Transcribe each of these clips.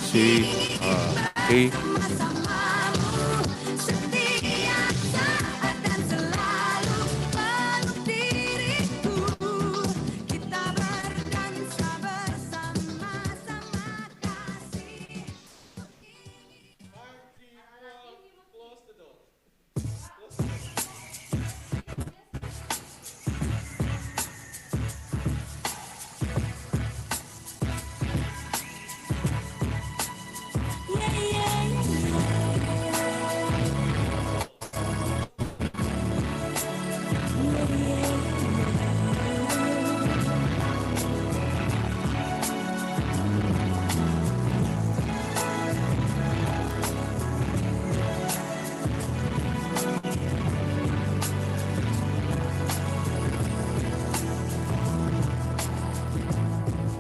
si Kay.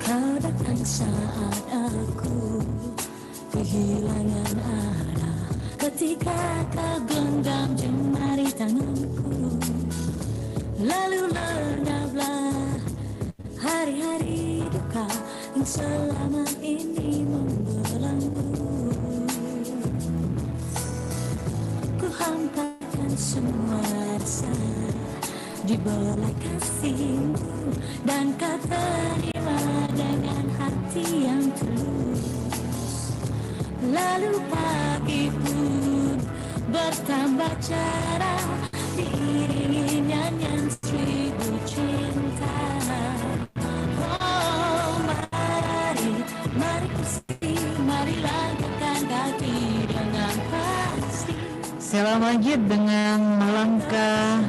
Kau datang saat aku kehilangan arah, ketika kau genggam jemari tanganku. Lalu lenyaplah hari-hari duka yang selama ini membelenggu. Ku hampakan semua rasa di belai kasihmu, dan kau terima dengan hati yang tulus. Lalu pagi pun bertambah cerah, diiringi nyanyian seribu cinta. Oh, mari bersih, mari langkahkan kaki dengan pasti. Selamat lanjut dengan melangkah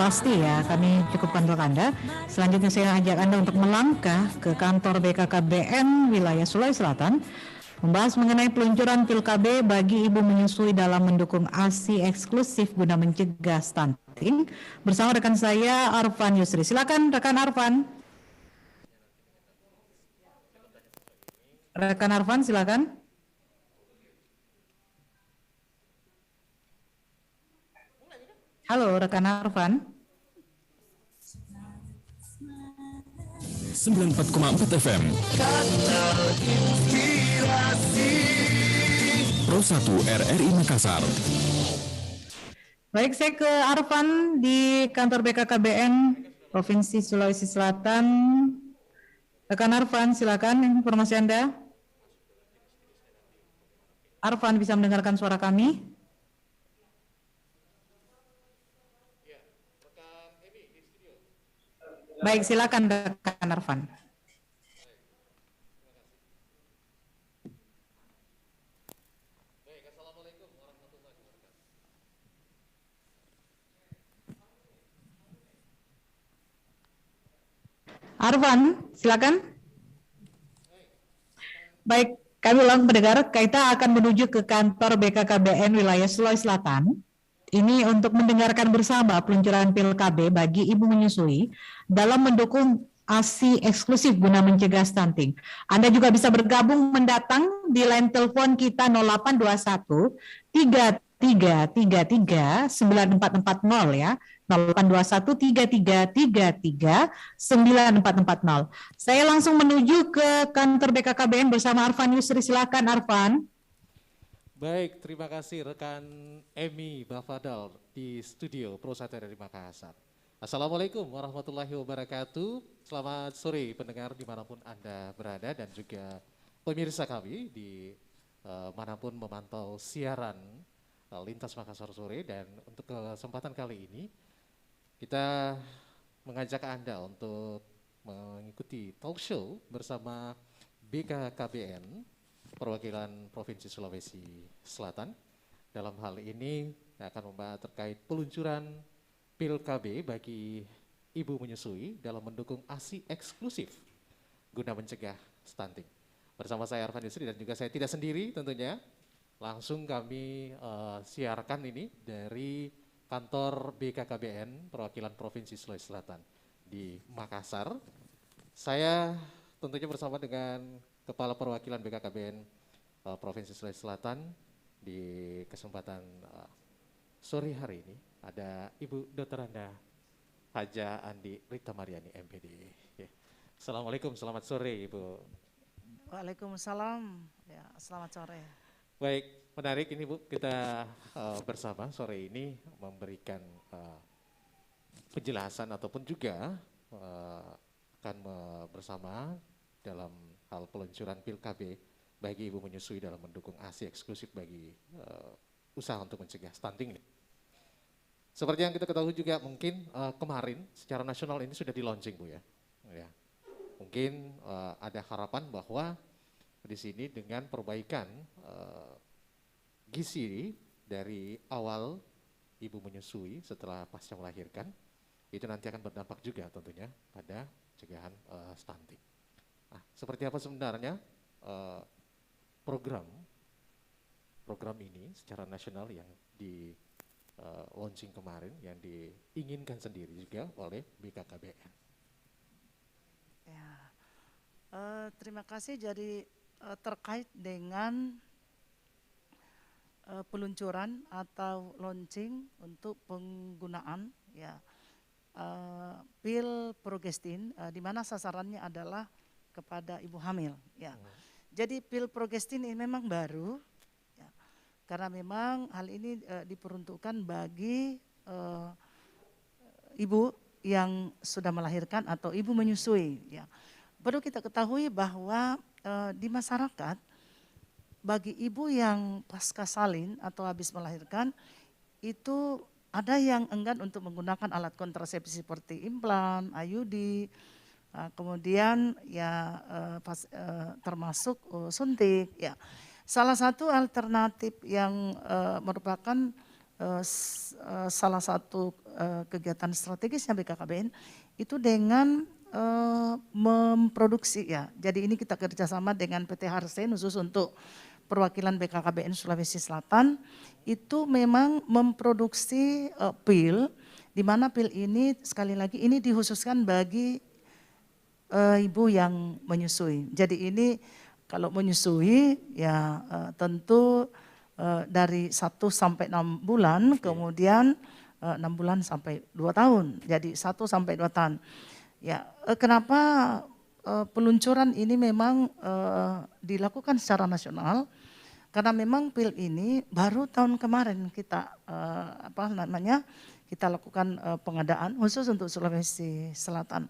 pasti ya, kami cukupkan untuk Anda. Selanjutnya saya ajak Anda untuk melangkah ke kantor BKKBN wilayah Sulawesi Selatan, membahas mengenai peluncuran pil KB bagi ibu menyusui dalam mendukung ASI eksklusif guna mencegah stunting bersama rekan saya Arfan Yusri. Silakan rekan Arfan. Rekan Arfan silakan. Halo rekan Arfan. 94,4 FM Pro 1 RRI Makassar. Baik, saya ke Arfan di kantor BKKBN Provinsi Sulawesi Selatan. Rekan Arfan, silakan informasi Anda. Arfan bisa mendengarkan suara kami? Baik, silakan rekan Arfan. Arfan, silakan. Baik, kami ulang pendengar, kita akan menuju ke kantor BKKBN wilayah Sulawesi Selatan. Ini untuk mendengarkan bersama peluncuran pil KB bagi ibu menyusui dalam mendukung ASI eksklusif guna mencegah stunting. Anda juga bisa bergabung mendatang di line telepon kita 0821 3333 9440 ya. 0821 3333 9440. Saya langsung menuju ke kantor BKKBN bersama Arfan Yusri. Silakan Arfan. Baik, terima kasih rekan Emi Bafadal di studio Pro 1 dari Makassar. Assalamualaikum warahmatullahi wabarakatuh. Selamat sore pendengar dimanapun Anda berada dan juga pemirsa kami di manapun memantau siaran Lintas Makassar sore. Dan untuk kesempatan kali ini kita mengajak Anda untuk mengikuti talk show bersama BKKBN perwakilan Provinsi Sulawesi Selatan. Dalam hal ini akan membahas terkait peluncuran pil KB bagi ibu menyusui dalam mendukung ASI eksklusif guna mencegah stunting. Bersama saya Arfan Yusri dan juga saya tidak sendiri tentunya. Langsung kami siarkan ini dari kantor BKKBN perwakilan Provinsi Sulawesi Selatan di Makassar. Saya tentunya bersama dengan Kepala Perwakilan BKKBN Provinsi Sulawesi Selatan di kesempatan sore hari ini ada Ibu Dr. Anda Haja Andi Rita Mariani MPD. Assalamualaikum, selamat sore Ibu. Waalaikumsalam. Ya, selamat sore. Baik, menarik ini Bu, kita bersama sore ini memberikan penjelasan ataupun juga akan bersama dalam hal peluncuran PIL KB bagi ibu menyusui dalam mendukung ASI eksklusif bagi usaha untuk mencegah stunting. Seperti yang kita ketahui juga mungkin kemarin secara nasional ini sudah di launching Bu ya. Mungkin ada harapan bahwa di sini dengan perbaikan gizi dari awal ibu menyusui setelah pasca melahirkan, itu nanti akan berdampak juga tentunya pada pencegahan stunting. Nah, seperti apa sebenarnya program ini secara nasional yang di launching kemarin, yang diinginkan sendiri juga oleh BKKBN. Ya, terima kasih. Jadi terkait dengan peluncuran atau launching untuk penggunaan ya pil progestin, di mana sasarannya adalah kepada ibu hamil. Ya, jadi pil progestin ini memang baru, ya, karena memang hal ini diperuntukkan bagi ibu yang sudah melahirkan atau ibu menyusui. Ya, perlu kita ketahui bahwa di masyarakat bagi ibu yang pasca salin atau habis melahirkan itu ada yang enggan untuk menggunakan alat kontrasepsi seperti implan, IUD, kemudian ya termasuk suntik. Ya, salah satu alternatif yang merupakan salah satu kegiatan strategisnya BKKBN itu dengan memproduksi ya. Jadi ini kita kerjasama dengan PT Harsen khusus untuk perwakilan BKKBN Sulawesi Selatan itu memang memproduksi pil, di mana pil ini sekali lagi ini dikhususkan bagi ibu yang menyusui. Jadi ini kalau menyusui ya tentu dari 1 sampai 6 bulan, kemudian 6 bulan sampai 2 tahun. Jadi 1 sampai 2 tahun. Ya, kenapa peluncuran ini memang dilakukan secara nasional? Karena memang pil ini baru tahun kemarin kita kita lakukan pengadaan khusus untuk Sulawesi Selatan.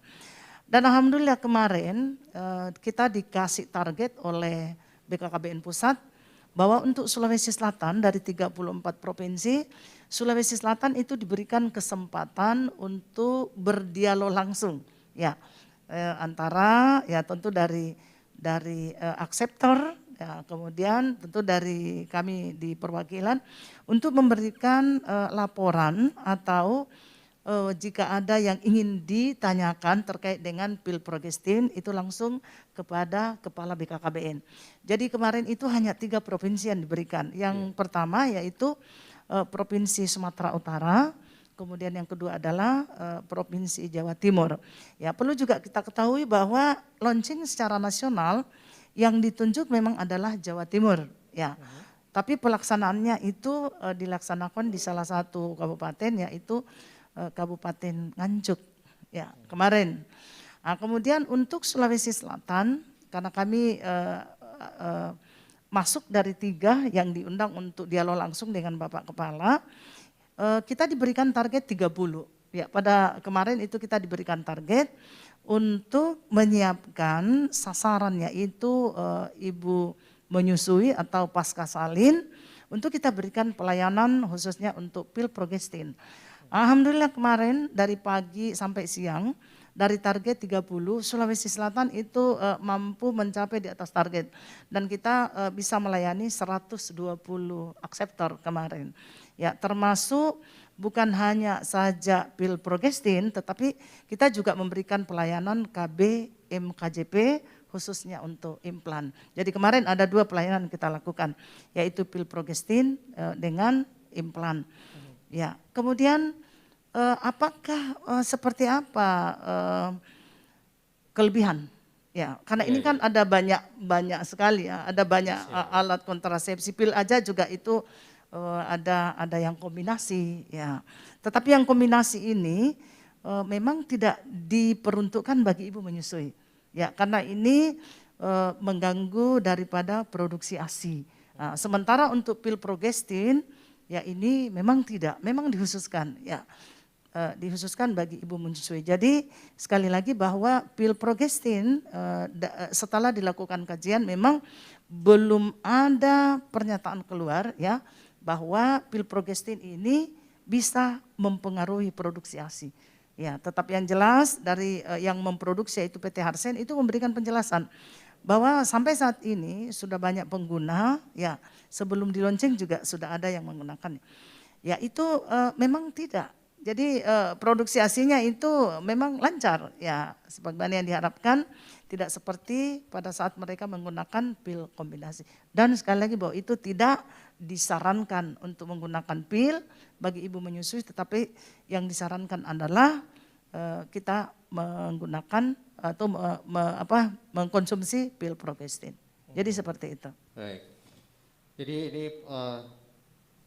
Dan alhamdulillah kemarin kita dikasih target oleh BKKBN Pusat bahwa untuk Sulawesi Selatan dari 34 provinsi, Sulawesi Selatan itu diberikan kesempatan untuk berdialog langsung. Ya, antara ya tentu dari akseptor, ya, kemudian tentu dari kami di perwakilan untuk memberikan laporan atau jika ada yang ingin ditanyakan terkait dengan pil progestin itu langsung kepada Kepala BKKBN. Jadi kemarin itu hanya 3 provinsi yang diberikan. Yang pertama yaitu Provinsi Sumatera Utara. Kemudian yang kedua adalah Provinsi Jawa Timur. Ya, perlu juga kita ketahui bahwa launching secara nasional yang ditunjuk memang adalah Jawa Timur. Ya, tapi pelaksanaannya itu dilaksanakan di salah satu kabupaten yaitu Kabupaten Nganjuk. Ya, kemarin. Nah, kemudian untuk Sulawesi Selatan karena kami masuk dari 3 yang diundang untuk dialog langsung dengan Bapak Kepala. Kita diberikan target 30. Ya, pada kemarin itu kita diberikan target untuk menyiapkan sasaran yaitu ibu menyusui atau pasca salin untuk kita berikan pelayanan khususnya untuk pil progestin. Alhamdulillah kemarin dari pagi sampai siang dari target 30 Sulawesi Selatan itu mampu mencapai di atas target dan kita bisa melayani 120 akseptor kemarin. Ya, termasuk bukan hanya saja pil progestin tetapi kita juga memberikan pelayanan KB MKJP khususnya untuk implan. Jadi kemarin ada 2 pelayanan kita lakukan yaitu pil progestin dengan implan. Ya, kemudian apakah seperti apa kelebihan? Ya, karena ini kan ada banyak sekali ya, ada banyak alat kontrasepsi, pil aja juga itu ada yang kombinasi ya. Tetapi yang kombinasi ini memang tidak diperuntukkan bagi ibu menyusui. Ya, karena ini mengganggu daripada produksi ASI. Nah, sementara untuk pil progestin ya ini memang tidak, memang dikhususkan ya. Dikhususkan bagi ibu menyusui. Jadi sekali lagi bahwa pil progestin setelah dilakukan kajian memang belum ada pernyataan keluar ya bahwa pil progestin ini bisa mempengaruhi produksi ASI. Ya, tetap yang jelas dari yang memproduksi yaitu PT Harsen itu memberikan penjelasan bahwa sampai saat ini sudah banyak pengguna ya, sebelum di launching juga sudah ada yang menggunakan. Ya itu memang tidak. Jadi produksi ASI-nya itu memang lancar ya, sebagaimana yang diharapkan, tidak seperti pada saat mereka menggunakan pil kombinasi. Dan sekali lagi bahwa itu tidak disarankan untuk menggunakan pil bagi ibu menyusui, tetapi yang disarankan adalah kita menggunakan atau mengkonsumsi pil progestin. Jadi seperti itu. Baik. Jadi ini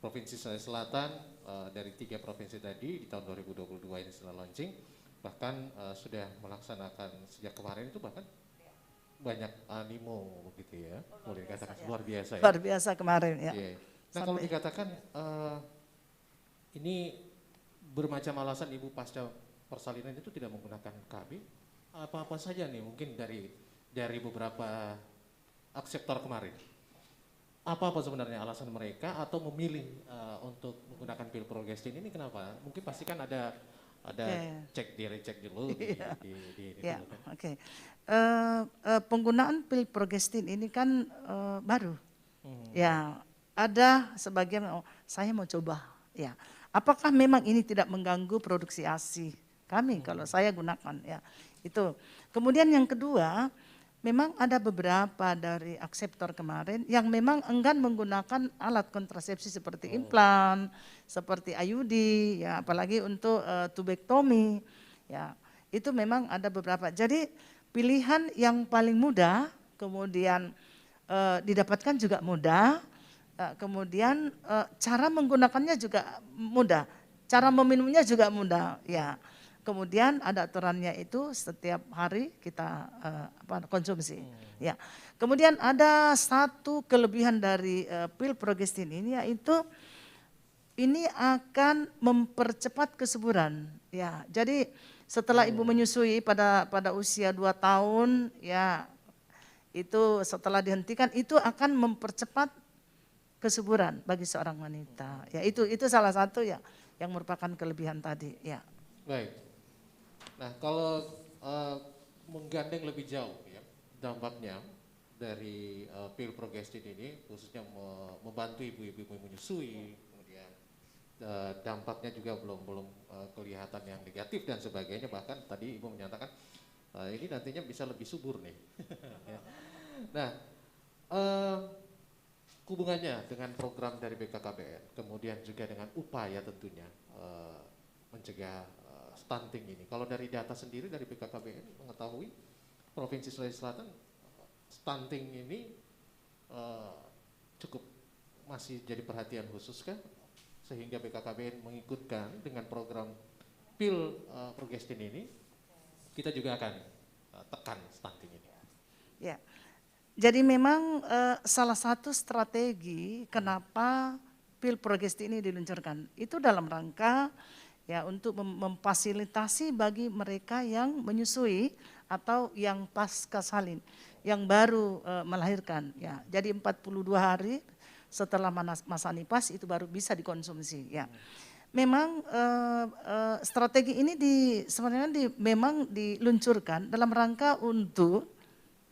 Provinsi Sulawesi Selatan dari 3 provinsi tadi di tahun 2022 ini setelah launching, bahkan sudah melaksanakan sejak kemarin itu bahkan banyak animo begitu ya, boleh dikatakan luar biasa ya. Luar biasa kemarin ya. Yeah. Nah kalau dikatakan ini bermacam alasan ibu pasca persalinan itu tidak menggunakan KB, apa-apa saja nih mungkin dari beberapa akseptor kemarin. Apa sebenarnya alasan mereka atau memilih untuk menggunakan pil progestin ini kenapa? Mungkin pasti kan ada cek dulu di ya, oke. Penggunaan pil progestin ini kan baru. Ya, ada sebagian saya mau coba ya. Apakah memang ini tidak mengganggu produksi ASI kami kalau saya gunakan ya. Itu. Kemudian yang kedua, memang ada beberapa dari akseptor kemarin yang memang enggan menggunakan alat kontrasepsi seperti implan, seperti IUD, ya apalagi untuk tubektomi, ya itu memang ada beberapa. Jadi pilihan yang paling mudah, kemudian didapatkan juga mudah, kemudian cara menggunakannya juga mudah, cara meminumnya juga mudah, ya. Kemudian ada aturannya itu setiap hari kita konsumsi. Ya. Kemudian ada satu kelebihan dari pil progestin ini yaitu ini akan mempercepat kesuburan. Ya. Jadi setelah ibu menyusui pada usia 2 tahun ya itu setelah dihentikan itu akan mempercepat kesuburan bagi seorang wanita. Ya itu salah satu ya yang merupakan kelebihan tadi. Ya. Baik. Nah kalau menggandeng lebih jauh ya dampaknya dari pil progestin ini khususnya membantu ibu-ibu menyusui, kemudian dampaknya juga belum kelihatan yang negatif dan sebagainya, bahkan tadi ibu menyatakan ini nantinya bisa lebih subur nih. Nah hubungannya dengan program dari BKKBN kemudian juga dengan upaya tentunya mencegah stunting ini. Kalau dari data sendiri dari BKKBN mengetahui Provinsi Sulawesi Selatan stunting ini cukup masih jadi perhatian khusus kan, sehingga BKKBN mengikutkan dengan program pil progestin ini, kita juga akan tekan stunting ini. Ya, jadi memang salah satu strategi kenapa pil progestin ini diluncurkan itu dalam rangka ya untuk memfasilitasi bagi mereka yang menyusui atau yang pasca salin, yang baru melahirkan ya. Jadi 42 hari setelah masa nifas itu baru bisa dikonsumsi ya. Memang strategi ini sebenarnya memang diluncurkan dalam rangka untuk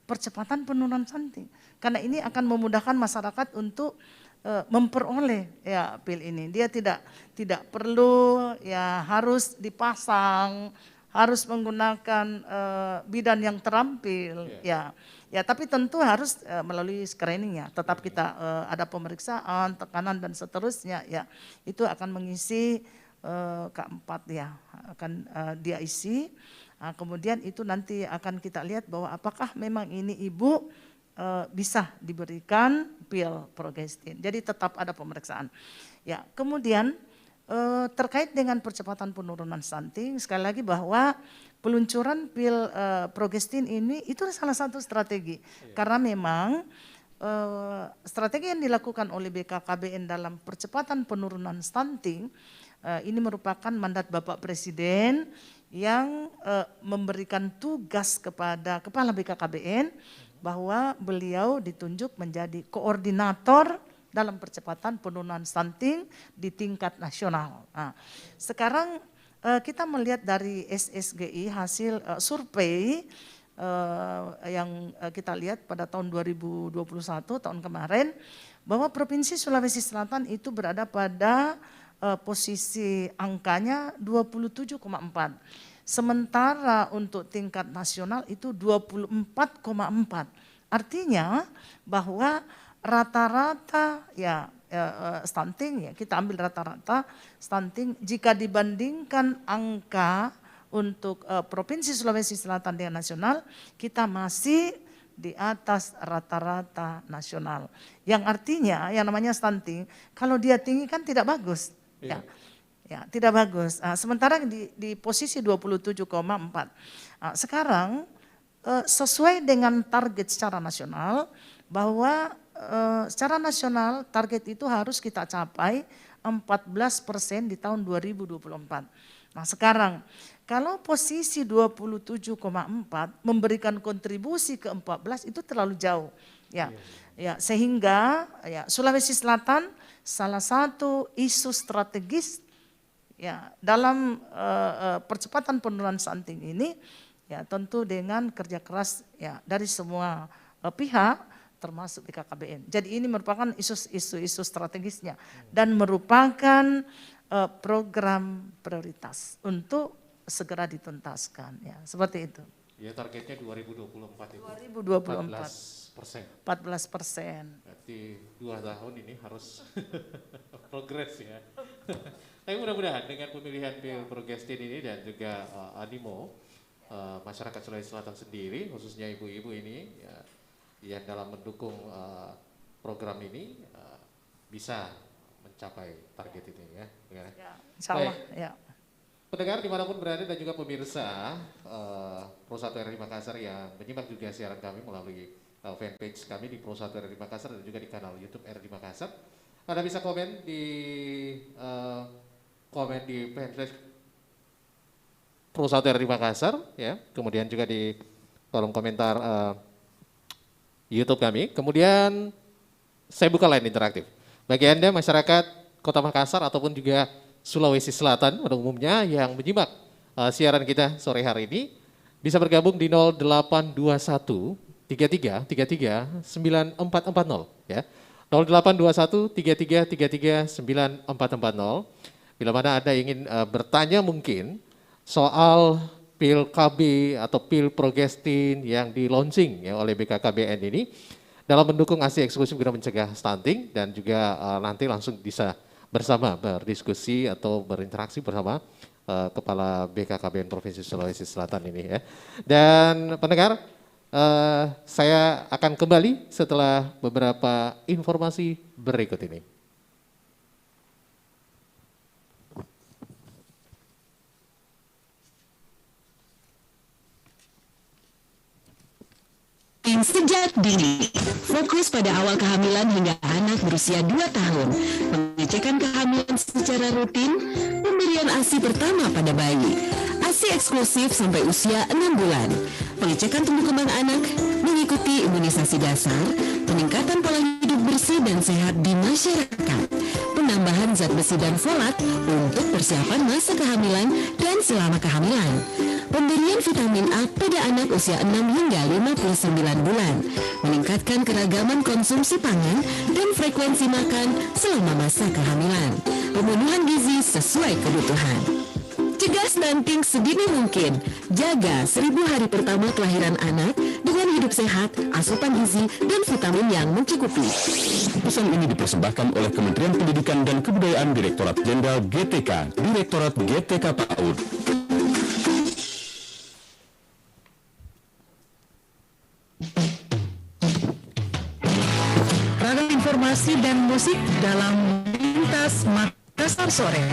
percepatan penurunan stunting. Karena ini akan memudahkan masyarakat untuk memperoleh ya pil ini. Dia tidak perlu ya harus dipasang, harus menggunakan bidan yang terampil ya. Ya tapi tentu harus melalui screening ya. Tetap kita ada pemeriksaan, tekanan dan seterusnya ya. Itu akan mengisi keempat ya, akan dia isi. Nah, kemudian itu nanti akan kita lihat bahwa apakah memang ini ibu bisa diberikan pil progestin. Jadi tetap ada pemeriksaan. Ya, kemudian terkait dengan percepatan penurunan stunting, sekali lagi bahwa peluncuran pil progestin ini itu salah satu strategi. Karena memang strategi yang dilakukan oleh BKKBN dalam percepatan penurunan stunting ini merupakan mandat Bapak Presiden yang memberikan tugas kepada Kepala BKKBN bahwa beliau ditunjuk menjadi koordinator dalam percepatan penurunan stunting di tingkat nasional. Nah, sekarang kita melihat dari SSGI hasil survei yang kita lihat pada tahun 2021 tahun kemarin bahwa Provinsi Sulawesi Selatan itu berada pada posisi angkanya 27,4. Sementara untuk tingkat nasional itu 24,4. Artinya bahwa rata-rata stunting ya kita ambil rata-rata stunting jika dibandingkan angka untuk Provinsi Sulawesi Selatan dengan nasional kita masih di atas rata-rata nasional. Yang artinya yang namanya stunting kalau dia tinggi kan tidak bagus. Ya, tidak bagus. Sementara di posisi 27,4. Sekarang sesuai dengan target secara nasional bahwa secara nasional target itu harus kita capai 14% di tahun 2024. Nah sekarang kalau posisi 27,4 memberikan kontribusi ke 14 itu terlalu jauh. Ya, sehingga ya Sulawesi Selatan salah satu isu strategis ya dalam percepatan penurunan stunting ini ya tentu dengan kerja keras ya dari semua pihak termasuk BKKBN. Jadi ini merupakan isu strategisnya dan merupakan program prioritas untuk segera dituntaskan ya seperti itu. Ya targetnya 2024 itu. 2024. 14%. Berarti 2 tahun ini harus progres ya. Tapi mudah-mudahan dengan pemilihan pil progestin ini dan juga animo masyarakat Sulawesi Selatan sendiri, khususnya ibu-ibu ini ya, yang dalam mendukung program ini bisa mencapai target ini ya. Ya insya Allah ya. Pendengar dimanapun berada dan juga pemirsa Pro 1 RRI Makassar yang menyimak juga siaran kami melalui fanpage kami di Pro 1 RRI Makassar dan juga di kanal YouTube RRI Makassar. Anda bisa komen di fanpage Pro 1 RRI Makassar ya, kemudian juga di kolom komentar YouTube kami. Kemudian saya buka line interaktif. Bagi Anda masyarakat Kota Makassar ataupun juga Sulawesi Selatan pada umumnya yang menyimak siaran kita sore hari ini bisa bergabung di 0821 33 9440 ya. 0821 33 9440. Bila mana Anda ingin bertanya mungkin soal pil KB atau pil progestin yang di launching ya oleh BKKBN ini dalam mendukung aksi eksklusif guna mencegah stunting dan juga nanti langsung bisa bersama berdiskusi atau berinteraksi bersama Kepala BKKBN Provinsi Sulawesi Selatan ini ya. Dan pendengar, saya akan kembali setelah beberapa informasi berikut ini. Sejak dini, fokus pada awal kehamilan hingga anak berusia 2 tahun, pengecekan kehamilan secara rutin, pemberian ASI pertama pada bayi, ASI eksklusif sampai usia 6 bulan, pengecekan tumbuh kembang anak, mengikuti imunisasi dasar, peningkatan pola hidup bersih dan sehat di masyarakat, penambahan zat besi dan folat untuk persiapan masa kehamilan dan selama kehamilan, pemberian vitamin A pada anak usia 6 hingga 59 bulan, meningkatkan keragaman konsumsi pangan dan frekuensi makan selama masa kehamilan, pemenuhan gizi sesuai kebutuhan. Cegah stunting sedini mungkin, jaga 1000 hari pertama kelahiran anak dengan hidup sehat, asupan gizi, dan vitamin yang mencukupi. Pesan ini dipersembahkan oleh Kementerian Pendidikan dan Kebudayaan Direktorat Jenderal GTK, Direktorat GTK PAUD. Ragam informasi dan musik dalam Lintas Makassar Sore.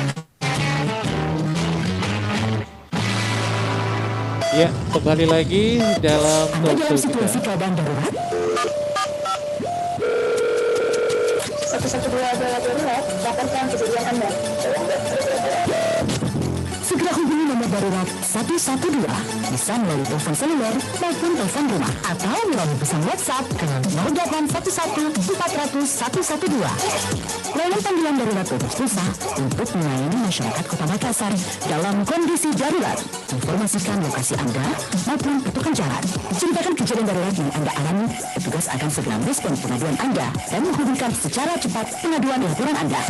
Ya, kembali lagi dalam Anda talk dalam show situasi kita. keadaan darurat? 112 adalah darurat, laporkan kejadian Anda. Segera hubungi nomor darurat 112, bisa melalui telepon seluler maupun telepon rumah, atau melalui pesan WhatsApp ke 0811 400 112. Layanan panggilan darurat Bebas Pulsa untuk melayani masyarakat Kota Makassar dalam kondisi darurat. Informasikan lokasi Anda maupun petunjuk jalan. Ceritakan kejadian darurat yang Anda alami, petugas akan segera merespon pengaduan Anda dan menghubungkan secara cepat pengaduan laporan Anda.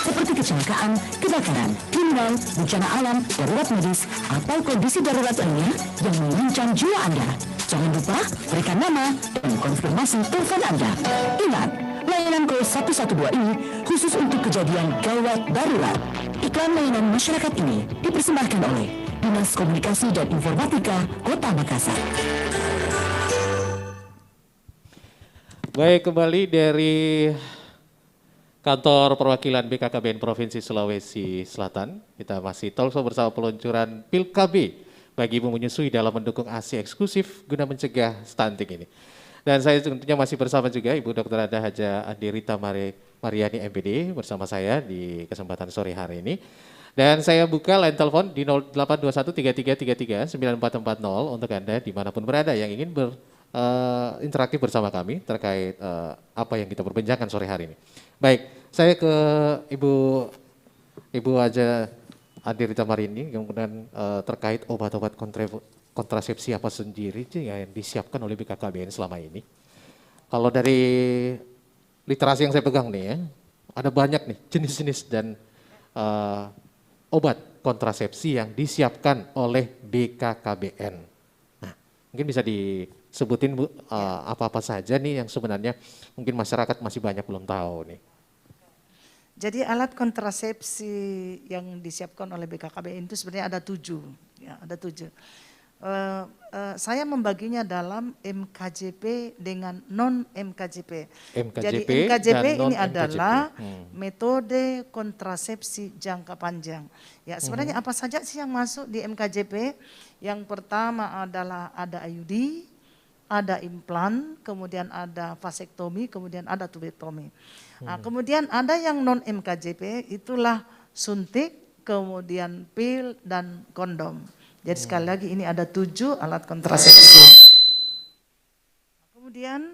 Seperti kecelakaan, kebakaran, kriminal, bencana alam, darurat medis, atau kondisi darurat lainnya yang mengancam jiwa Anda. Jangan lupa berikan nama dan konfirmasi telepon Anda. Ingat, layanan call 112 ini khusus untuk kejadian gawat darurat. Iklan layanan masyarakat ini dipersembahkan oleh Dinas Komunikasi dan Informatika Kota Makassar. Baik, kembali dari Kantor Perwakilan BKKBN Provinsi Sulawesi Selatan. Kita masih talk show bersama peluncuran Pil KB bagi ibu menyusui dalam mendukung ASI eksklusif guna mencegah stunting ini. Dan saya tentunya masih bersama juga Ibu Dr. Ada Haja Andirita Mariani MPD bersama saya di kesempatan sore hari ini. Dan saya buka line telepon di 0821 3333 9440 untuk Anda dimanapun berada yang ingin interaktif bersama kami terkait apa yang kita perbincangkan sore hari ini. Baik, saya ke Ibu Haja Andirita Mariani yang kemudian terkait obat-obat kontrasepsi apa sendiri yang disiapkan oleh BKKBN selama ini. Kalau dari literasi yang saya pegang nih ya, ada banyak nih jenis-jenis dan obat kontrasepsi yang disiapkan oleh BKKBN. Nah, mungkin bisa disebutin Bu, apa-apa saja nih yang sebenarnya mungkin masyarakat masih banyak belum tahu nih. Jadi alat kontrasepsi yang disiapkan oleh BKKBN itu sebenarnya ada 7. Ya, ada 7. Saya membaginya dalam MKJP dengan non-MKJP. Jadi MKJP ini adalah metode kontrasepsi jangka panjang. Ya, sebenarnya apa saja sih yang masuk di MKJP? Yang pertama adalah ada IUD, ada implan, kemudian ada vasektomi, kemudian ada tubektomi. Nah, kemudian ada yang non-MKJP, itulah suntik, kemudian pil, dan kondom. Jadi sekali lagi ini ada 7 alat kontrasepsi. Kemudian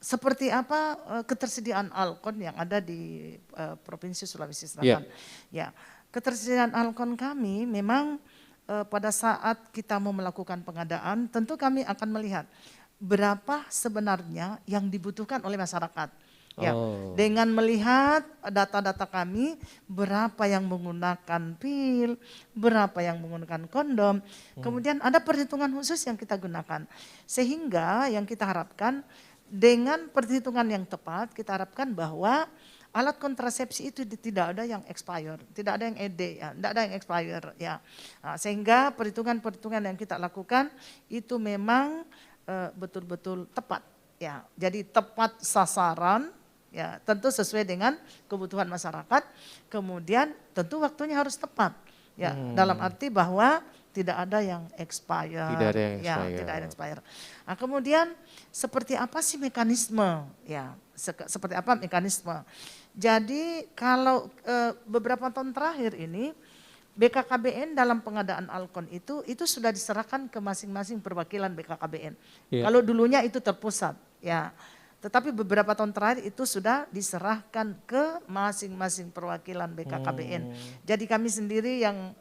seperti apa ketersediaan Alkon yang ada di Provinsi Sulawesi Selatan? Ya, ketersediaan Alkon kami memang pada saat kita mau melakukan pengadaan, tentu kami akan melihat berapa sebenarnya yang dibutuhkan oleh masyarakat. Ya, dengan melihat data-data kami, berapa yang menggunakan pil, berapa yang menggunakan kondom, kemudian ada perhitungan khusus yang kita gunakan. Sehingga yang kita harapkan dengan perhitungan yang tepat, kita harapkan bahwa alat kontrasepsi itu tidak ada yang expire, tidak ada yang ED, ya, tidak ada yang expire. Ya. Nah, sehingga perhitungan-perhitungan yang kita lakukan itu memang betul-betul tepat. Ya. Jadi tepat sasaran. Ya, tentu sesuai dengan kebutuhan masyarakat, kemudian tentu waktunya harus tepat. Ya, dalam arti bahwa tidak ada yang expire. Tidak ada yang ya, expire. tidak ada yang expire. Nah, kemudian seperti apa sih mekanisme? Ya, seperti apa mekanisme? Jadi kalau beberapa tahun terakhir ini BKKBN dalam pengadaan Alkon itu sudah diserahkan ke masing-masing perwakilan BKKBN. Yeah. Kalau dulunya itu terpusat, ya. Tetapi beberapa tahun terakhir itu sudah diserahkan ke masing-masing perwakilan BKKBN. Jadi kami sendiri yang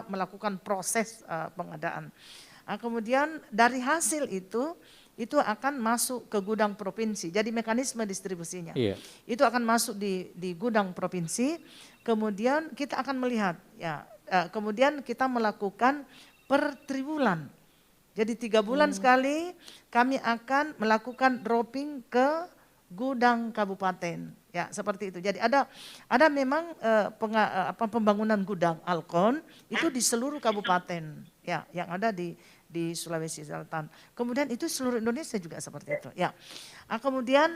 melakukan proses pengadaan. Nah, kemudian dari hasil itu akan masuk ke gudang provinsi. Jadi mekanisme distribusinya. Itu akan masuk di gudang provinsi. Kemudian kita akan melihat, ya. Kemudian kita melakukan per triwulan. Jadi 3 bulan sekali kami akan melakukan dropping ke gudang kabupaten. Ya, seperti itu. Jadi ada memang pembangunan gudang Alkon itu di seluruh kabupaten ya yang ada di Sulawesi Selatan. Kemudian itu seluruh Indonesia juga seperti itu. Ya. Nah, kemudian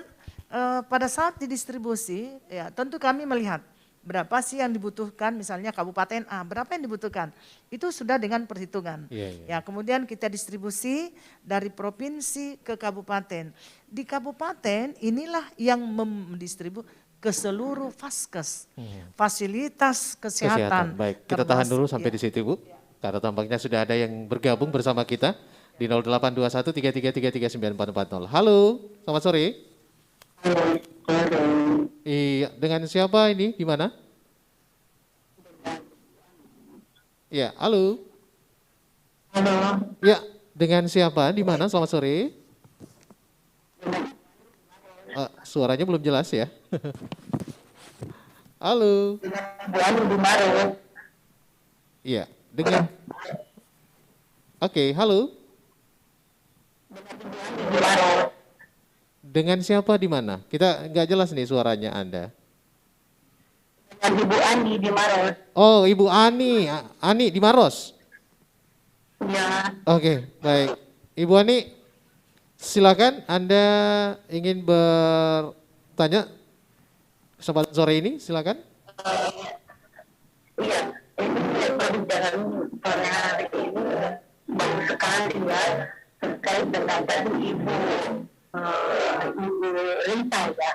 pada saat didistribusi ya tentu kami melihat berapa sih yang dibutuhkan, misalnya kabupaten A, berapa yang dibutuhkan. Itu sudah dengan perhitungan. Ya, kemudian kita distribusi dari provinsi ke kabupaten. Di kabupaten inilah yang mendistribusi ke seluruh Vaskes, fasilitas kesehatan. Baik, kita tahan dulu sampai di situ Bu. Karena tampaknya sudah ada yang bergabung bersama kita di 0821 3333 9440. Halo, selamat sore. Iya, dengan siapa ini? Di mana? Ya, halo. Halo. Ya, dengan siapa? Di mana? Selamat sore. Suaranya belum jelas ya. Halo. Bu Ani di Maros. Iya, dengan. Oke, halo. Di Maros. Dengan siapa di mana? Kita nggak jelas nih suaranya Anda. Dengan Ibu Ani di Maros. Oh, Ibu Ani. Ani di Maros. Ya. Oke, baik. Ibu Ani, silakan Anda ingin bertanya kesempatan sore ini, silakan. Iya, ini perbincangan sore hari ini bagus sekali ya terkait dengan tadi Ibu Rita ya.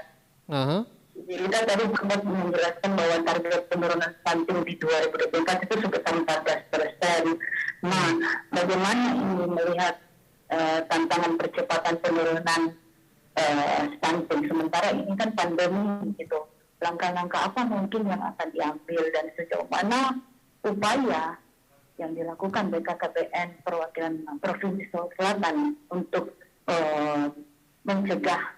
Rita tadi sempat menjelaskan bahwa target penurunan stunting di 2024 itu sekitar 14%. Nah, bagaimana ini melihat tantangan percepatan penurunan stunting, sementara ini kan pandemi gitu. Langkah-langkah apa mungkin yang akan diambil dan sejauh mana upaya yang dilakukan BKKBN perwakilan Provinsi Sulawesi Selatan untuk mencegah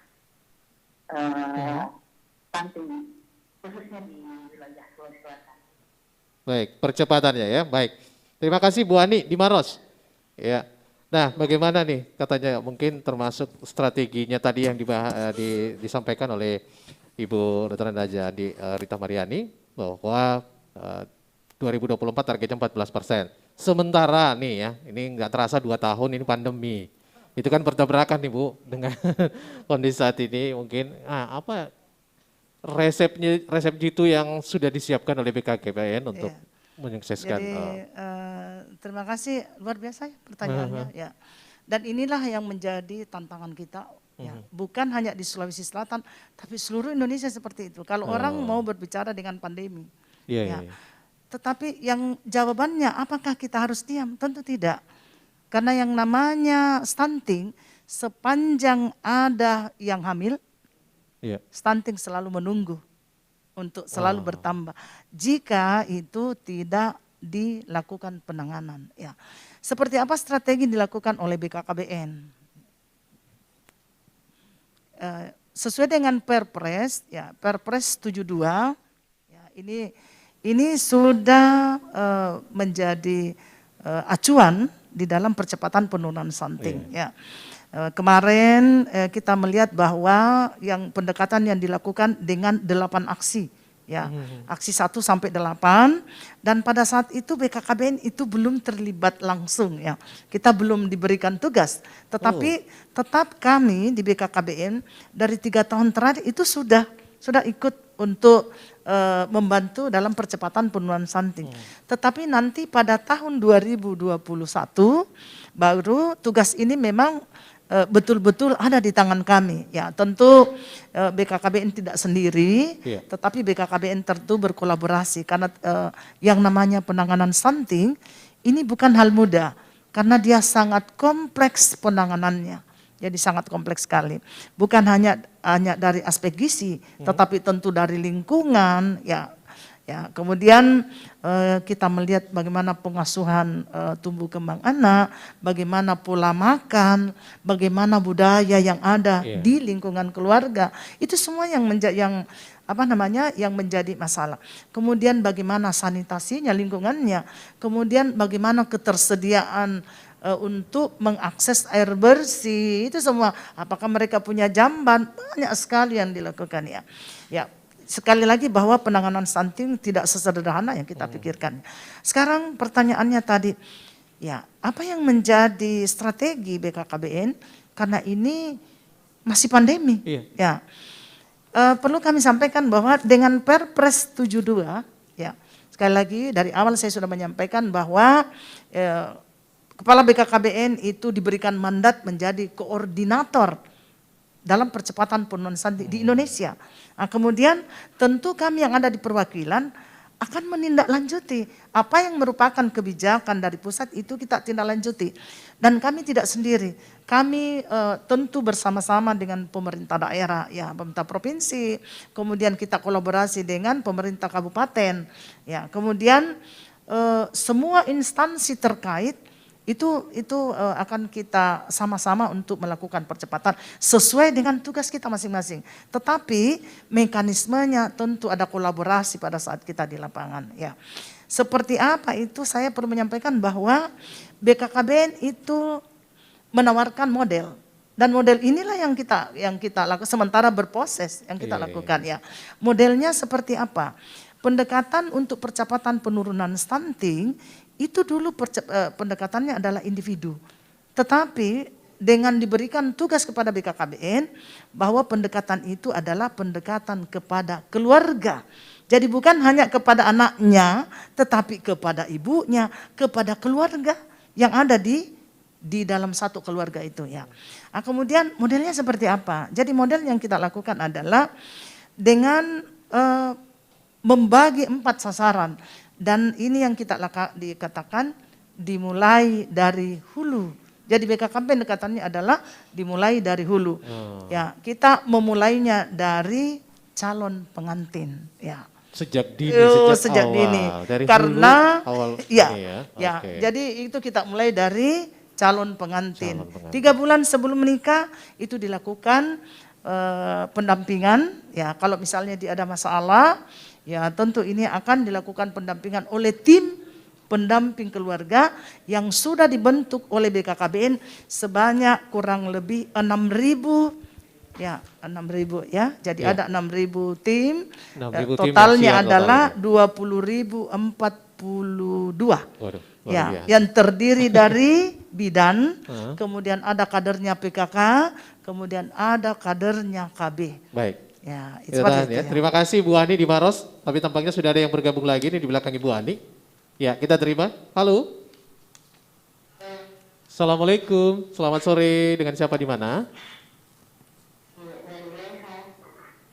stunting khususnya di wilayah Sulawesi Selatan. Baik, percepatannya ya. Baik. Terima kasih Bu Ani di Maros. Ya. Nah, bagaimana nih katanya mungkin termasuk strateginya tadi yang disampaikan oleh Ibu Dr. Naja di Rita Mariani bahwa 2024 targetnya 14%. Sementara nih ya, ini nggak terasa 2 tahun ini pandemi. Itu kan bertabrakan nih Bu dengan kondisi saat ini mungkin apa resep jitu yang sudah disiapkan oleh BKKBN untuk menyukseskan. Jadi terima kasih, luar biasa ya pertanyaannya ya. Dan inilah yang menjadi tantangan kita. Ya, bukan hanya di Sulawesi Selatan, tapi seluruh Indonesia seperti itu. Kalau orang mau berbicara dengan pandemi, tetapi yang jawabannya apakah kita harus diam? Tentu tidak. Karena yang namanya stunting, sepanjang ada yang hamil, stunting selalu menunggu untuk selalu bertambah. Jika itu tidak dilakukan penanganan, ya. Seperti apa strategi dilakukan oleh BKKBN? Sesuai dengan Perpres, ya Perpres 72, ya ini sudah menjadi acuan di dalam percepatan penurunan stunting. Ya. Kemarin kita melihat bahwa yang pendekatan yang dilakukan dengan 8 aksi, ya aksi 1 sampai 8, dan pada saat itu BKKBN itu belum terlibat langsung ya, kita belum diberikan tugas, tetapi tetap kami di BKKBN dari 3 tahun terakhir itu sudah ikut untuk membantu dalam percepatan penurunan stunting. Tetapi nanti pada tahun 2021 baru tugas ini memang betul-betul ada di tangan kami. Ya, tentu BKKBN tidak sendiri, tetapi BKKBN tentu berkolaborasi karena yang namanya penanganan stunting ini bukan hal mudah karena dia sangat kompleks penanganannya. Jadi sangat kompleks sekali. Bukan hanya dari aspek gizi, tetapi tentu dari lingkungan, ya. Kemudian kita melihat bagaimana pengasuhan tumbuh kembang anak, bagaimana pola makan, bagaimana budaya yang ada di lingkungan keluarga. Itu semua yang menjadi masalah. Kemudian bagaimana sanitasinya, lingkungannya. Kemudian bagaimana ketersediaan untuk mengakses air bersih, itu semua. Apakah mereka punya jamban? Banyak sekali yang dilakukan ya. Ya. Sekali lagi bahwa penanganan stunting tidak sesederhana yang kita pikirkan. Sekarang pertanyaannya tadi, ya apa yang menjadi strategi BKKBN karena ini masih pandemi, ya. Perlu kami sampaikan bahwa dengan Perpres 72, ya, sekali lagi dari awal saya sudah menyampaikan bahwa Kepala BKKBN itu diberikan mandat menjadi koordinator dalam percepatan penurunan stunting di Indonesia. Nah, kemudian tentu kami yang ada di perwakilan akan menindaklanjuti apa yang merupakan kebijakan dari pusat itu kita tindak lanjuti. Dan kami tidak sendiri, kami tentu bersama-sama dengan pemerintah daerah, ya pemerintah provinsi, kemudian kita kolaborasi dengan pemerintah kabupaten, ya kemudian semua instansi terkait itu akan kita sama-sama untuk melakukan percepatan sesuai dengan tugas kita masing-masing. Tetapi mekanismenya tentu ada kolaborasi pada saat kita di lapangan. Ya, seperti apa itu saya perlu menyampaikan bahwa BKKBN itu menawarkan model dan model inilah yang kita lakukan sementara berproses yang kita lakukan. Ya, modelnya seperti apa? Pendekatan untuk percepatan penurunan stunting itu dulu pendekatannya adalah individu. Tetapi dengan diberikan tugas kepada BKKBN bahwa pendekatan itu adalah pendekatan kepada keluarga. Jadi bukan hanya kepada anaknya, tetapi kepada ibunya, kepada keluarga yang ada di dalam satu keluarga itu, ya. Nah, kemudian modelnya seperti apa? Jadi model yang kita lakukan adalah dengan membagi 4 sasaran. Dan ini yang kita dikatakan dimulai dari hulu. Jadi BKKBN pendekatannya adalah dimulai dari hulu. Ya, kita memulainya dari calon pengantin. Ya. Sejak dini, sejak awal. Dini. Dari karena hulu, awal ya, ini ya. ya. Okay. Jadi itu kita mulai dari calon pengantin. 3 bulan sebelum menikah itu dilakukan pendampingan. Ya, kalau misalnya dia ada masalah, ya tentu ini akan dilakukan pendampingan oleh tim pendamping keluarga yang sudah dibentuk oleh BKKBN sebanyak kurang lebih 6.000 ya, 6.000 ya. Jadi ada 6.000 tim. 6.000 totalnya tim adalah 20.042. Waduh, ya, yang terdiri dari bidan, kemudian ada kadernya PKK, kemudian ada kadernya KB. Baik. Ya, itu ya. Terima kasih Bu Ani di Maros, tapi tampaknya sudah ada yang bergabung lagi nih di belakang Ibu Ani. Ya, kita terima. Halo. Assalamualaikum, selamat sore, dengan siapa di mana?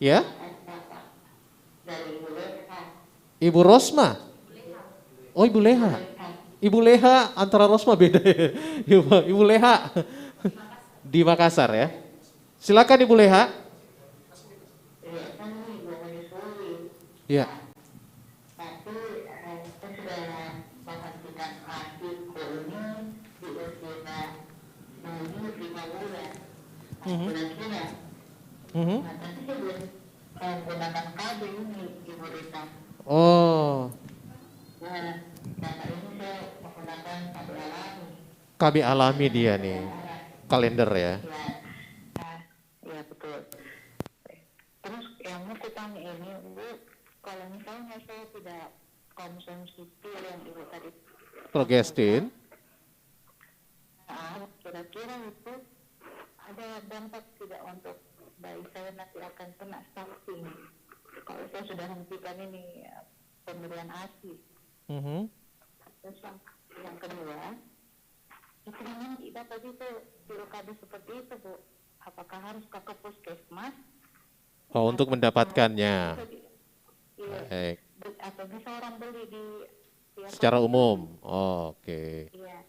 Ya? Ibu Rosma. Oh, Ibu Leha. Ibu Leha antara Rosma beda ya. Ibu Leha di Makassar ya. Silakan Ibu Leha. Ya. Tapi saya sudah menghentikan adikku ini di usia 5 bulan. Bulan-bulan. Nah, tapi saya belum menggunakan KB ini Ibu Rita. Oh. Nah, karena ini saya menggunakan KB alami. KB alami dia nih, kalender ya. Ya betul. Terus yang mau kutanya ini, Bu, kalau misalnya saya tidak konsumsi pil yang Ibu tadi Progestin. Kira-kira itu ada dampak tidak untuk bayi saya nanti akan kena stunting kalau saya sudah hentikan ini pemberian ASI. Terus yang kedua, itu memang tidak tadi itu pilkada seperti itu, Bu. Apakah harus ke puskesmas? Oh, untuk mendapatkannya. Iya. Baik. Atau bisa orang beli di secara umum. Oh, oke. Iya.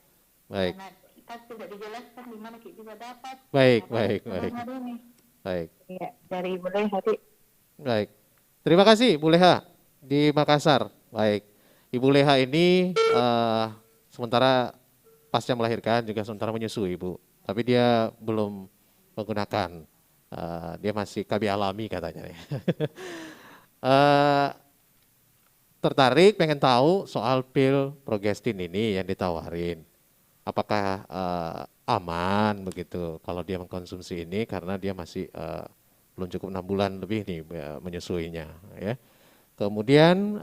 Baik. Karena kita tidak dijelaskan di mana kita bisa dapat. Baik. Baik. Iya, dari Ibu Leha tadi. Baik. Terima kasih Bu Leha di Makassar. Baik. Ibu Leha ini sementara pasca melahirkan juga sementara menyusui, Bu. Tapi dia belum menggunakan. Dia masih KB alami katanya. Tertarik pengen tahu soal pil Progestin ini yang ditawarin. Apakah aman begitu kalau dia mengkonsumsi ini karena dia masih belum cukup 6 bulan lebih nih menyusuinya ya. Kemudian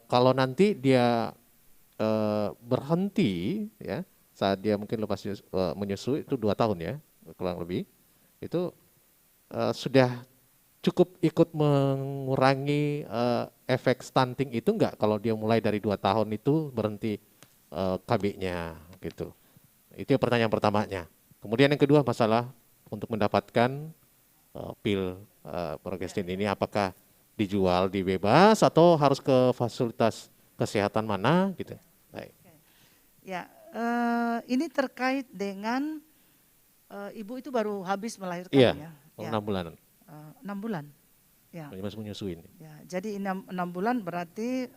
kalau nanti dia berhenti ya saat dia mungkin lepas menyusui itu 2 tahun ya kurang lebih itu sudah cukup ikut mengurangi efek stunting itu enggak kalau dia mulai dari 2 tahun itu berhenti KB-nya gitu. Itu pertanyaan pertamanya. Kemudian yang kedua masalah untuk mendapatkan pil progestin ini apakah dijual di bebas atau harus ke fasilitas kesehatan mana gitu. Baik. Ya, ini terkait dengan ibu itu baru habis melahirkan Iya, ya. 6 bulan. 6 bulan. Ya. Masih menyusuin. Ya, jadi 6 bulan berarti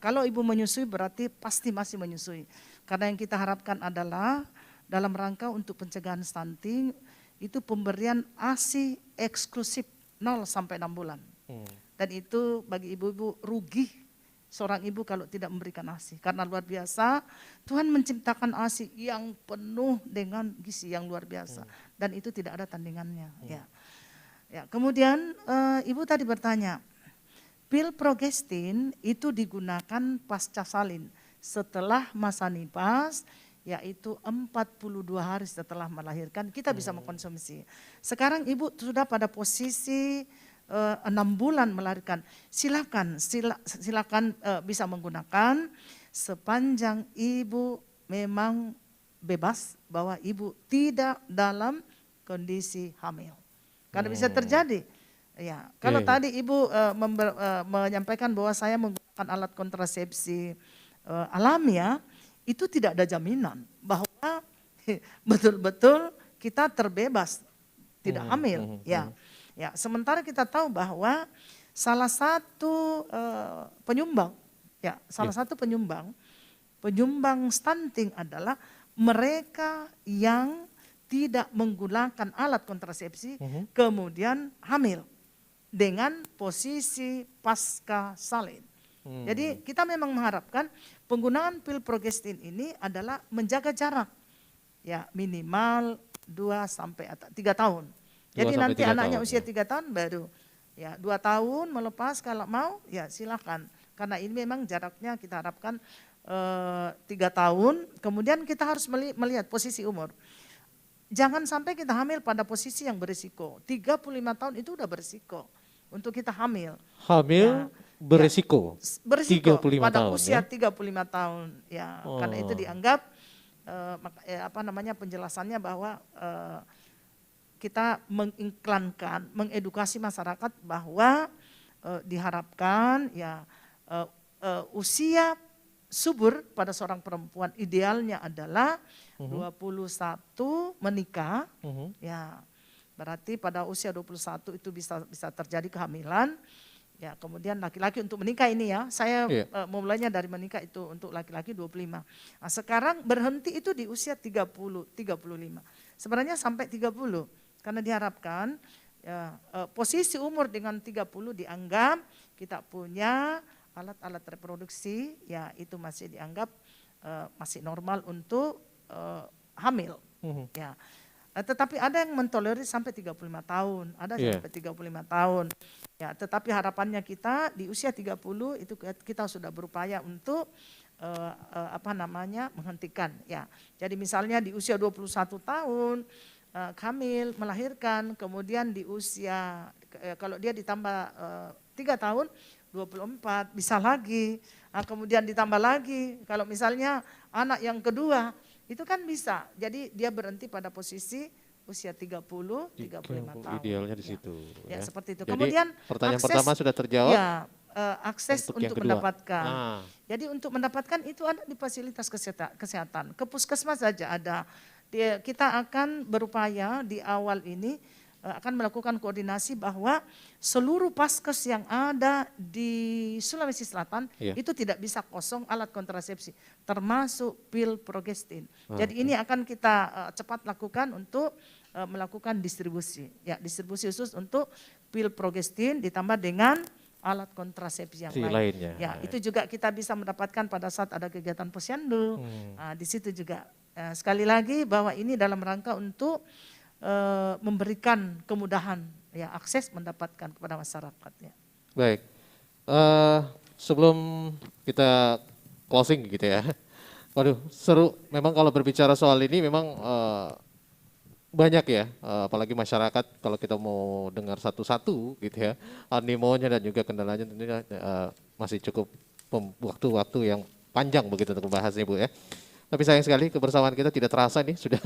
kalau ibu menyusui berarti pasti masih menyusui. Karena yang kita harapkan adalah dalam rangka untuk pencegahan stunting itu pemberian ASI eksklusif 0 sampai 6 bulan. Dan itu bagi ibu-ibu rugi seorang ibu kalau tidak memberikan ASI. Karena luar biasa Tuhan menciptakan ASI yang penuh dengan gizi yang luar biasa. Dan itu tidak ada tandingannya. Ya. Ya, kemudian ibu tadi bertanya, pil progestin itu digunakan pasca salin setelah masa nifas, yaitu 42 hari setelah melahirkan kita bisa mengkonsumsi. Sekarang ibu sudah pada posisi 6 bulan melahirkan, silakan bisa menggunakan sepanjang ibu memang bebas bahwa ibu tidak dalam kondisi hamil. Karena bisa terjadi. Ya, kalau tadi ibu menyampaikan bahwa saya menggunakan alat kontrasepsi alamiah, itu tidak ada jaminan bahwa betul-betul kita terbebas tidak hamil. Ya, ya. Sementara kita tahu bahwa salah satu penyumbang, ya, satu penyumbang stunting adalah mereka yang tidak menggunakan alat kontrasepsi, kemudian hamil dengan posisi pasca salin. Jadi kita memang mengharapkan penggunaan pil progestin ini adalah menjaga jarak, ya minimal 2 sampai 3 tahun. Jadi nanti anaknya usia 3 tahun baru, ya 2 tahun melepas kalau mau, ya silakan. Karena ini memang jaraknya kita harapkan 3 tahun. Kemudian kita harus melihat posisi umur. Jangan sampai kita hamil pada posisi yang berisiko. 35 tahun itu udah berisiko untuk kita hamil. Hamil ya, berisiko. Ya, berisiko pada tahun, usia ya? 35 tahun. Ya, karena itu dianggap penjelasannya bahwa kita mengiklankan, mengedukasi masyarakat bahwa diharapkan ya usia subur pada seorang perempuan idealnya adalah 21 menikah, ya berarti pada usia 21 itu bisa terjadi kehamilan, ya kemudian laki-laki untuk menikah ini ya, saya memulainya dari menikah itu untuk laki-laki 25. Nah, sekarang berhenti itu di usia 35. Sebenarnya sampai 30, karena diharapkan ya, posisi umur dengan 30 dianggap kita punya alat-alat reproduksi, ya itu masih dianggap masih normal untuk hamil. Ya. Tetapi ada yang mentolerir sampai 35 tahun, ada sampai 35 tahun. Ya, tetapi harapannya kita di usia 30 itu kita sudah berupaya untuk menghentikan. Ya. Jadi misalnya di usia 21 tahun hamil, melahirkan, kemudian di usia kalau dia ditambah 3 tahun 24 bisa lagi, kemudian ditambah lagi kalau misalnya anak yang kedua itu kan bisa, jadi dia berhenti pada posisi usia 35 tahun. Idealnya di situ. Ya, seperti itu. Jadi, kemudian pertanyaan akses, pertama sudah terjawab. Ya, akses untuk mendapatkan. Jadi untuk mendapatkan itu ada di fasilitas kesehatan. Ke puskesmas saja ada. Kita akan berupaya di awal ini akan melakukan koordinasi bahwa seluruh paskes yang ada di Sulawesi Selatan itu tidak bisa kosong alat kontrasepsi, termasuk pil progestin. Jadi ini akan kita cepat lakukan untuk melakukan distribusi, ya distribusi khusus untuk pil progestin ditambah dengan alat kontrasepsi yang lainnya. Ya, itu juga kita bisa mendapatkan pada saat ada kegiatan posyandu. Nah, di situ juga sekali lagi bahwa ini dalam rangka untuk memberikan kemudahan ya akses mendapatkan kepada masyarakat ya. Baik, sebelum kita closing gitu ya, waduh seru memang kalau berbicara soal ini memang banyak ya, apalagi masyarakat kalau kita mau dengar satu-satu gitu ya, animonya dan juga kendalanya tentunya masih cukup waktu-waktu yang panjang begitu untuk membahasnya Bu ya. Tapi sayang sekali kebersamaan kita tidak terasa nih, sudah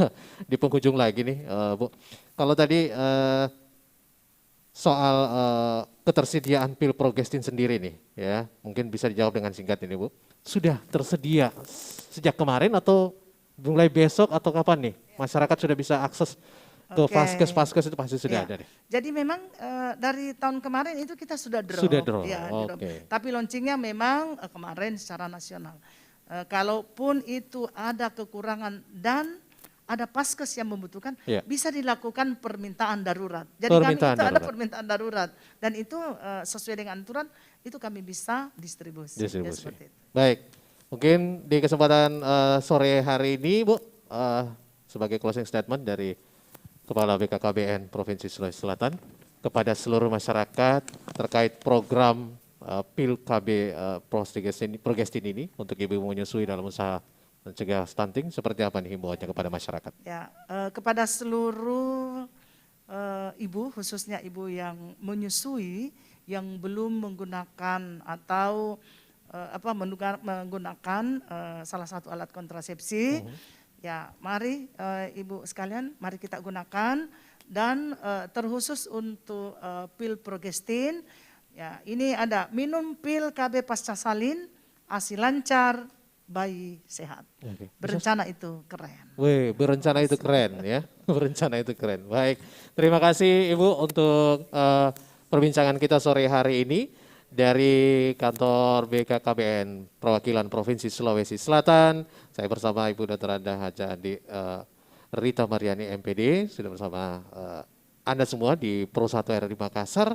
di penghujung lagi nih Bu. Kalau tadi soal ketersediaan pil progestin sendiri nih ya, mungkin bisa dijawab dengan singkat ini Bu. Sudah tersedia sejak kemarin atau mulai besok atau kapan nih masyarakat sudah bisa akses ke vaskes itu pasti sudah ada nih. Jadi memang dari tahun kemarin itu kita sudah drop. Sudah drop. Ya, drop. Oke. Tapi launchingnya memang kemarin secara nasional. Kalaupun itu ada kekurangan dan ada paskes yang membutuhkan, bisa dilakukan permintaan darurat. Jadi kami itu ada permintaan darurat dan itu sesuai dengan aturan itu kami bisa distribusi. Ya, seperti itu. Baik. Mungkin di kesempatan sore hari ini Bu, sebagai closing statement dari Kepala BKKBN Provinsi Sulawesi Selatan kepada seluruh masyarakat terkait program pil KB progestin ini untuk ibu menyusui dalam usaha mencegah stunting, seperti apa nih himbauannya kepada masyarakat? Ya, kepada seluruh ibu, khususnya ibu yang menyusui, yang belum menggunakan atau menggunakan salah satu alat kontrasepsi, ya mari ibu sekalian, mari kita gunakan dan terkhusus untuk pil progestin, ya ini ada minum pil KB pasca salin, ASI lancar, bayi sehat. Berencana itu keren. Wih, berencana itu keren ya, berencana itu keren. Baik, terima kasih Ibu untuk perbincangan kita sore hari ini. Dari kantor BKKBN Perwakilan Provinsi Sulawesi Selatan, saya bersama Ibu Dr. Anda Haja Rita Mariani MPD, sudah bersama Anda semua di Pro 1 RRI Makassar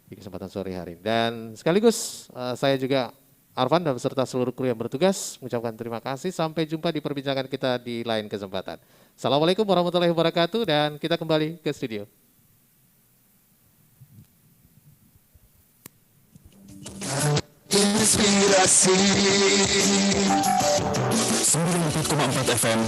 di kesempatan sore hari. Dan sekaligus saya juga Arfan dan beserta seluruh kru yang bertugas mengucapkan terima kasih. Sampai jumpa di perbincangan kita di lain kesempatan. Assalamualaikum warahmatullahi wabarakatuh dan kita kembali ke studio. Inspirasi 94,4 FM